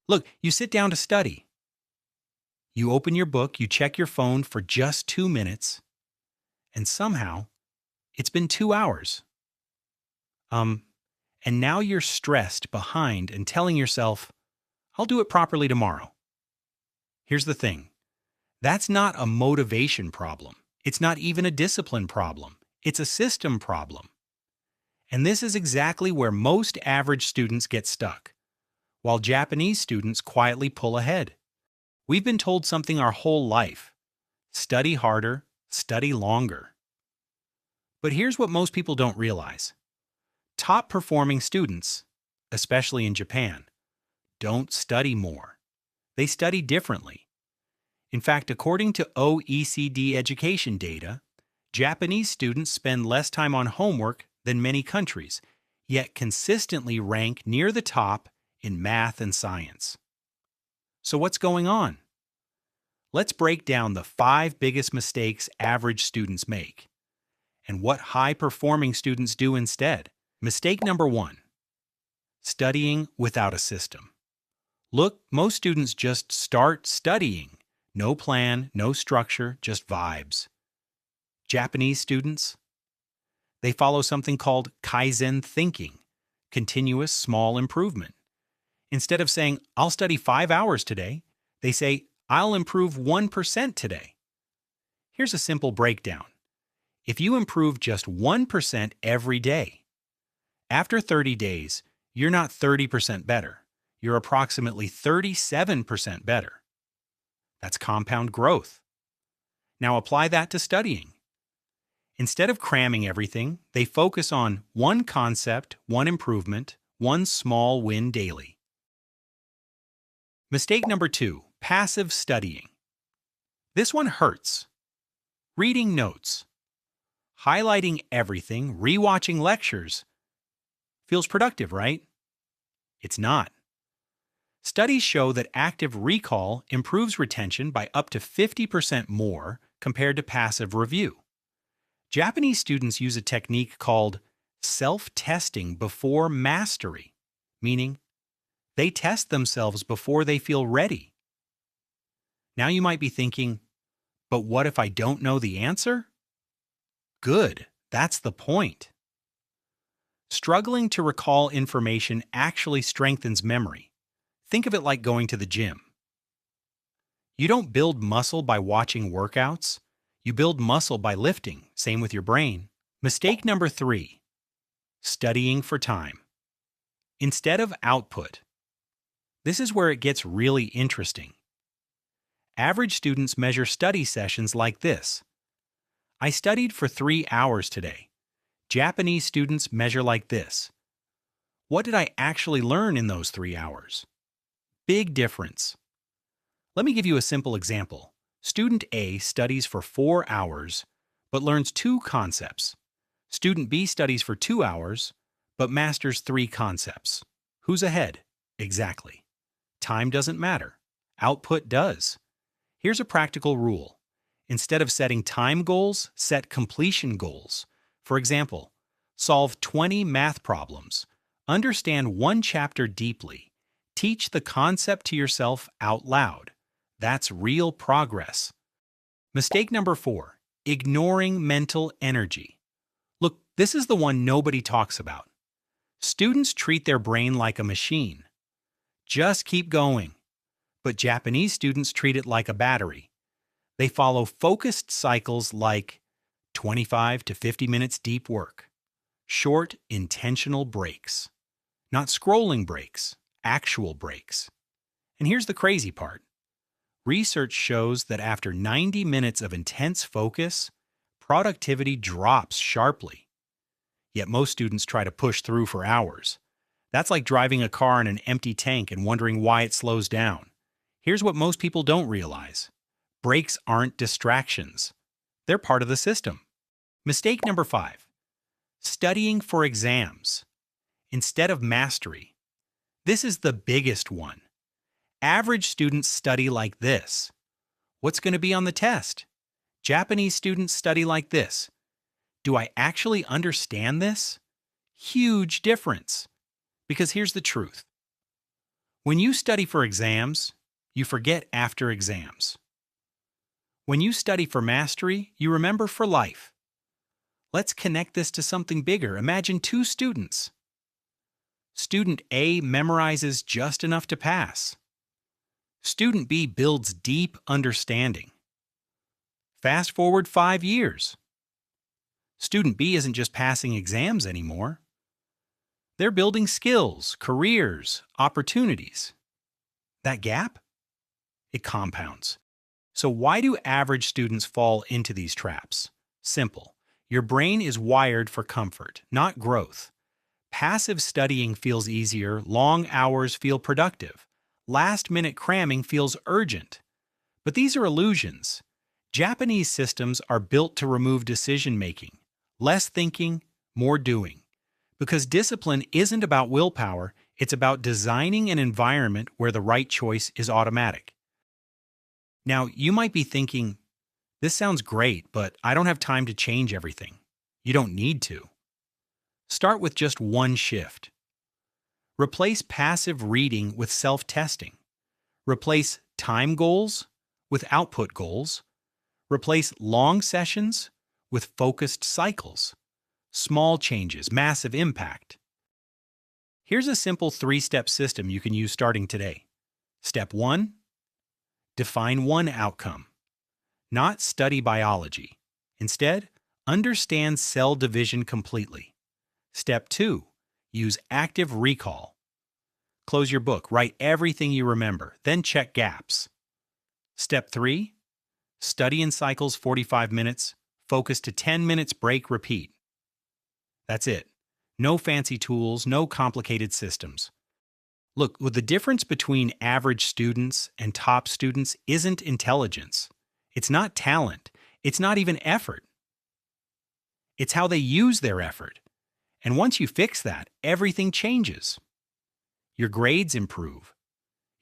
Look, you sit down to study. You open your book, you check your phone for just 2 minutes, and somehow it's been 2 hours. Um, and now you're stressed, behind, and telling yourself, I'll do it properly tomorrow. Here's the thing. That's not a motivation problem. It's not even a discipline problem. It's a system problem. And this is exactly where most average students get stuck, while Japanese students quietly pull ahead. We've been told something our whole life: study harder, study longer. But here's what most people don't realize. Top performing students, especially in Japan, don't study more. They study differently. In fact, according to OECD education data, Japanese students spend less time on homework than many countries, yet consistently rank near the top in math and science. So what's going on? Let's break down the 5 biggest mistakes average students make and what high-performing students do instead. Mistake number 1: studying without a system. Look, most students just start studying. No plan, no structure, just vibes. Japanese students, they follow something called Kaizen thinking, continuous small improvement. Instead of saying, I'll study 5 hours today, they say, I'll improve 1% today. Here's a simple breakdown. If you improve just 1% every day, after 30 days, you're not 30% better. You're approximately 37% better. That's compound growth. Now apply that to studying. Instead of cramming everything, they focus on one concept, one improvement, one small win daily. Mistake number 2: passive studying. This one hurts. Reading notes, highlighting everything, rewatching lectures. Feels productive, right? It's not. Studies show that active recall improves retention by up to 50% more compared to passive review. Japanese students use a technique called self-testing before mastery, meaning they test themselves before they feel ready. Now you might be thinking, but what if I don't know the answer? Good, that's the point. Struggling to recall information actually strengthens memory. Think of it like going to the gym. You don't build muscle by watching workouts. You build muscle by lifting. Same with your brain. Mistake number 3: studying for time instead of output. This is where it gets really interesting. Average students measure study sessions like this. I studied for 3 hours today. Japanese students measure like this. What did I actually learn in those 3 hours? Big difference. Let me give you a simple example. Student A studies for 4 hours, but learns 2 concepts. Student B studies for 2 hours, but masters 3 concepts. Who's ahead? Exactly. Time doesn't matter. Output does. Here's a practical rule. Instead of setting time goals, set completion goals. For example, solve 20 math problems. Understand one chapter deeply. Teach the concept to yourself out loud. That's real progress. Mistake number 4: ignoring mental energy. Look, this is the one nobody talks about. Students treat their brain like a machine. Just keep going. But Japanese students treat it like a battery. They follow focused cycles like 25 to 50 minutes deep work, short, intentional breaks. Not scrolling breaks, actual breaks. And here's the crazy part. Research shows that after 90 minutes of intense focus, productivity drops sharply. Yet most students try to push through for hours. That's like driving a car in an empty tank and wondering why it slows down. Here's what most people don't realize. Breaks aren't distractions. They're part of the system. Mistake number 5: studying for exams instead of mastery. This is the biggest one. Average students study like this. What's going to be on the test? Japanese students study like this. Do I actually understand this? Huge difference. Because here's the truth. When you study for exams, you forget after exams. When you study for mastery, you remember for life. Let's connect this to something bigger. Imagine two students. Student A memorizes just enough to pass. Student B builds deep understanding. Fast forward 5 years. Student B isn't just passing exams anymore. They're building skills, careers, opportunities. That gap? It compounds. So why do average students fall into these traps? Simple. Your brain is wired for comfort, not growth. Passive studying feels easier, long hours feel productive. Last-minute cramming feels urgent. But these are illusions. Japanese systems are built to remove decision-making. Less thinking, more doing. Because discipline isn't about willpower, it's about designing an environment where the right choice is automatic. Now, you might be thinking, this sounds great, but I don't have time to change everything. You don't need to. Start with just one shift. Replace passive reading with self-testing. Replace time goals with output goals. Replace long sessions with focused cycles. Small changes, massive impact. Here's a simple 3-step system you can use starting today. Step 1. Define one outcome. Not study biology. Instead, understand cell division completely. Step 2. Use active recall. Close your book, write everything you remember, then check gaps. Step 3. Study in cycles 45 minutes, focus to 10 minutes, break, repeat. That's it. No fancy tools, no complicated systems. Look, the difference between average students and top students isn't intelligence. It's not talent. It's not even effort. It's how they use their effort. And once you fix that, everything changes. Your grades improve.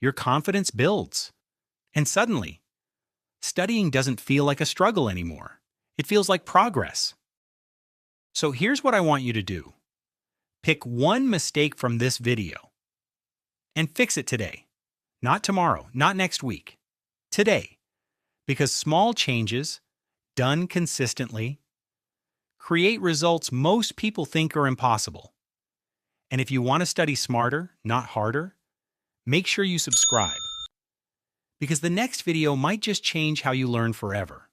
Your confidence builds. And suddenly, studying doesn't feel like a struggle anymore. It feels like progress. So here's what I want you to do. Pick one mistake from this video and fix it today. Not tomorrow, not next week. Today. Because small changes, done consistently, create results most people think are impossible. And if you want to study smarter, not harder, make sure you subscribe. Because the next video might just change how you learn forever.